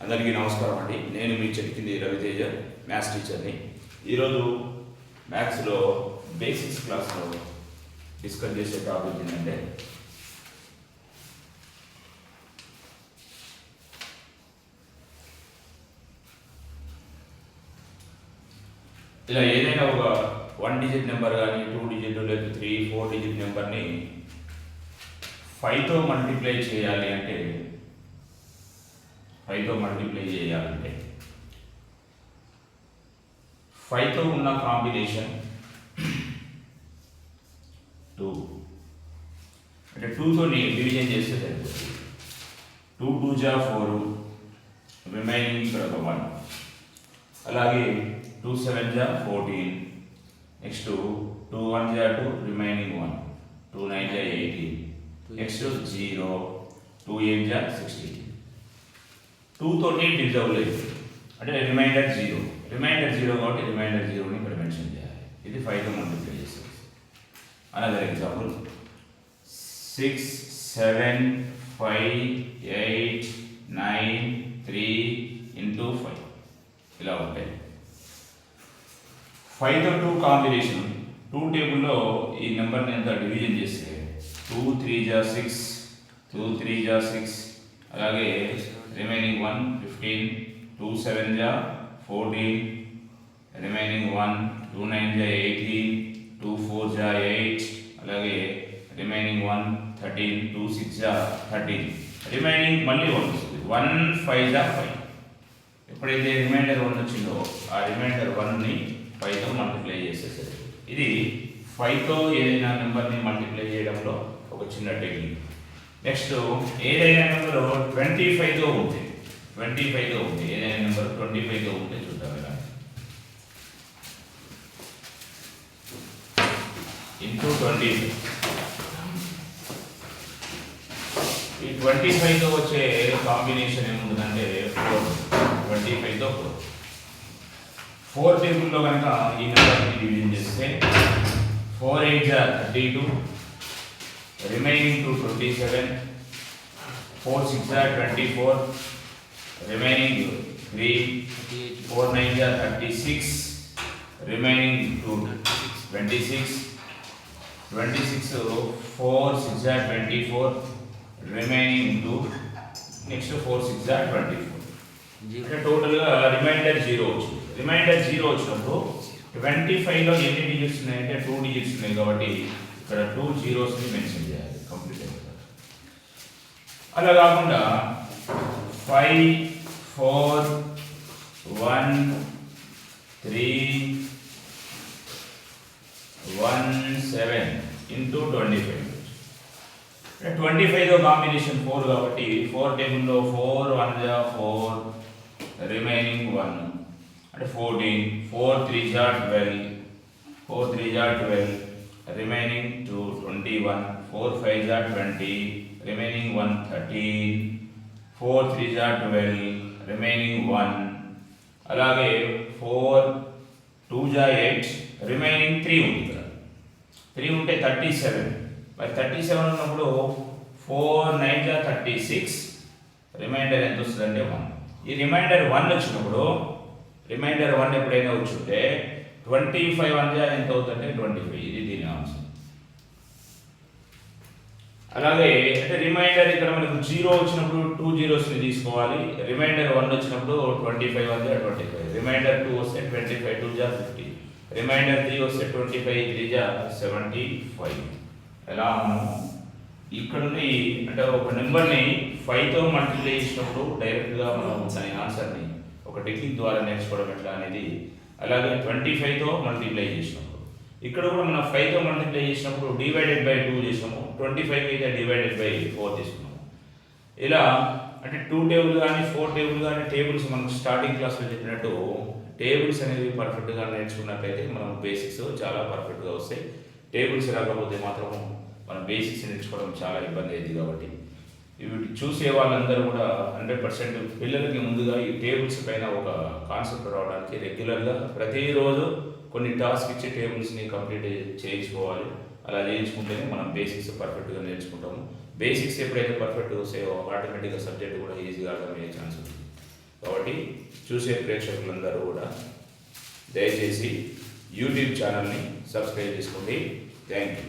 అందరికీ నమస్కారం అండి. నేను మీ చెట్టింది రవితేజ, మ్యాథ్స్ టీచర్ని. ఈరోజు మ్యాథ్స్లో బేసిక్స్ క్లాస్లో డిస్కస్ చేసే టాపిక్ ఏంటంటే ఇలా ఏదైనా ఒక 1 డిజిట్ నెంబర్ కానీ 2 డిజిట్ లేదా 3, 4 డిజిట్ నెంబర్ని 5తో మల్టిప్లై చేయాలి అంటే 5తో ఉన్న కాంబినేషన్ 2 అంటే 2తో డివిజన్ చేస్తే సరిపోతుంది. 2 2 జా 4, రిమైనింగ్ ఇక్కడ ఒక 1. అలాగే 2 7 జా 14, నెక్స్ట్ 2 1 జా 2, రిమైనింగ్ 1, 2 9 జా 18, నెక్స్ట్ 0, 2 8 జా 16. 2తో డివిజన్ అవ్వలేదు అంటే రిమైండర్ 0 కాబట్టి రిమైండర్ 0ని ఇక్కడ మెన్షన్ చేయాలి. ఇది 5తో మల్టిప్లై చేస్తుంది. అనదర్ ఎగ్జాంపుల్ 6 7 5 8 9 3 into 5 ఇలా ఉంటాయి. 5తో 2 కాంబినేషన్ 2 టేబుల్లో ఈ నెంబర్ని ఎంత డివిజన్ చేస్తే 2 3 జా 6, 2 3 జా 6, అలాగే రిమైనింగ్ 1 15, 2 7 జా 14, రిమైనింగ్ 1, 2 9 జా 18, 2 4 జా 8, అలాగే రిమైనింగ్ 1 13, 2 6 జా 13, రిమైనింగ్ మళ్ళీ 1 వస్తుంది. 1 5 జా 5. ఎప్పుడైతే రిమైండర్ 1 వచ్చిందో ఆ రిమైండర్ 1ని 5తో మల్టిప్లై చేసేసరికి ఇది 5తో ఏదైనా నెంబర్ని మల్టిప్లై చేయడంలో ఒక చిన్న టెక్నిక్. నెక్స్ట్ ఏదైనా నెంబర్ 25తో ఉంటే ఏదైనా నెంబర్ 25తో ఉంటే చూద్దాం ఇలా. ఇంటూ 25. ఈ 25తో వచ్చే కాంబినేషన్ ఏముంటుందంటే 4. 25తో 4 టేబుల్లో కనుక ఈ నెంబర్ని డివిజన్ చేస్తే 4 8 జా 32, రిమైనింగ్ 2 27, 4 6 జా 24, రిమైనింగ్ 3, 4 9 జా 36, రిమైనింగ్ 2 26, 4 6 జా 24, రిమైనింగ్ 2, నెక్స్ట్ 4 6 జా 24. అంటే టోటల్గా రిమైండర్ 0 వచ్చింది. రిమైండర్ 0 వచ్చినప్పుడు 25లో ఎన్ని డిజిట్స్ ఉన్నాయంటే 2 డిజిట్స్ ఉన్నాయి కాబట్టి ఇక్కడ 2 జీరోస్ని మెన్షన్ చేయాలి కంప్లీట్ అయిపోతుంది. అలా కాకుండా 5 4 1 3 1 7 into 25. 25తో కాంబినేషన్ 4 కాబట్టి 4 టేబుల్లో 4 1 జా 4, రిమైనింగ్ 1 అంటే 14, 4 3 జా 12, రిమైనింగ్ 2 21, 4 5 జా 20, రిమైనింగ్ 1 13, 4 3 జా 12, రిమైనింగ్ 1, అలాగే 4 2 జా 8, రిమైనింగ్ 3 ఉంది కదా. 3 ఉంటే 37. మరి 37 ఉన్నప్పుడు 4 9 జా 36, రిమైండర్ ఎంత వస్తుందంటే 1. ఈ రిమైండర్ 1 వచ్చినప్పుడు రిమైండర్ 1 ఎప్పుడైనా వచ్చుంటే 25 1 జా ఎంత అవుతుందంటే 25. ఇది దీని ఆన్సర్. అలాగే అంటే రిమైండర్ ఇక్కడ మనకు 0 వచ్చినప్పుడు 2 జీరోస్ని తీసుకోవాలి. రిమైండర్ 1 వచ్చినప్పుడు 25 1 జా 25, రిమైండర్ 2 వస్తే 25 2 జా 50, రిమైండర్ 3 వస్తే 25 3 జా 75. ఎలా మనం ఇక్కడ అంటే ఒక నెంబర్ని 5తో మల్టిప్లై చేసినప్పుడు డైరెక్ట్గా మనం దాని ఆన్సర్ని ఒక టెక్నిక్ ద్వారా నేర్చుకోవడం ఎట్లా అనేది. అలాగే 25తో మల్టిప్లై చేసినప్పుడు ఇక్కడ కూడా మనం 5తో మల్టిప్లై చేసినప్పుడు డివైడెడ్ బై 2 చేసినాము, 25 అయితే డివైడెడ్ బై 4 తీసుకున్నాము. ఇలా అంటే 2 టేబుల్ కానీ 4 టేబుల్ కానీ టేబుల్స్ మనం స్టార్టింగ్ క్లాస్లో చెప్పినట్టు టేబుల్స్ అనేవి పర్ఫెక్ట్గా నేర్చుకున్నట్లయితే మనం బేసిక్స్ చాలా పర్ఫెక్ట్గా వస్తాయి. టేబుల్స్ రాకపోతే మాత్రం మనం బేసిక్స్ నేర్చుకోవడం చాలా ఇబ్బంది అయింది. కాబట్టి వీటి చూసే వాళ్ళందరూ కూడా 100% పిల్లలకి ముందుగా ఈ టేబుల్స్ పైన ఒక కాన్సెప్ట్ రావడానికి రెగ్యులర్గా ప్రతిరోజు కొన్ని టాస్క్ ఇచ్చే టేబుల్స్ని కంప్లీట్ చేయించుకోవాలి. అలా చేయించుకుంటేనే మనం బేసిక్స్ పర్ఫెక్ట్గా నేర్చుకుంటాము. బేసిక్స్ ఎప్పుడైతే పర్ఫెక్ట్గా వస్తాయో ఆటోమేటిక్గా సబ్జెక్ట్ కూడా ఈజీగా అర్థమయ్యే ఛాన్స్ ఉంటుంది. కాబట్టి చూసే ప్రేక్షకులందరూ కూడా దయచేసి యూట్యూబ్ ఛానల్ని సబ్స్క్రైబ్ చేసుకోండి. Thank you.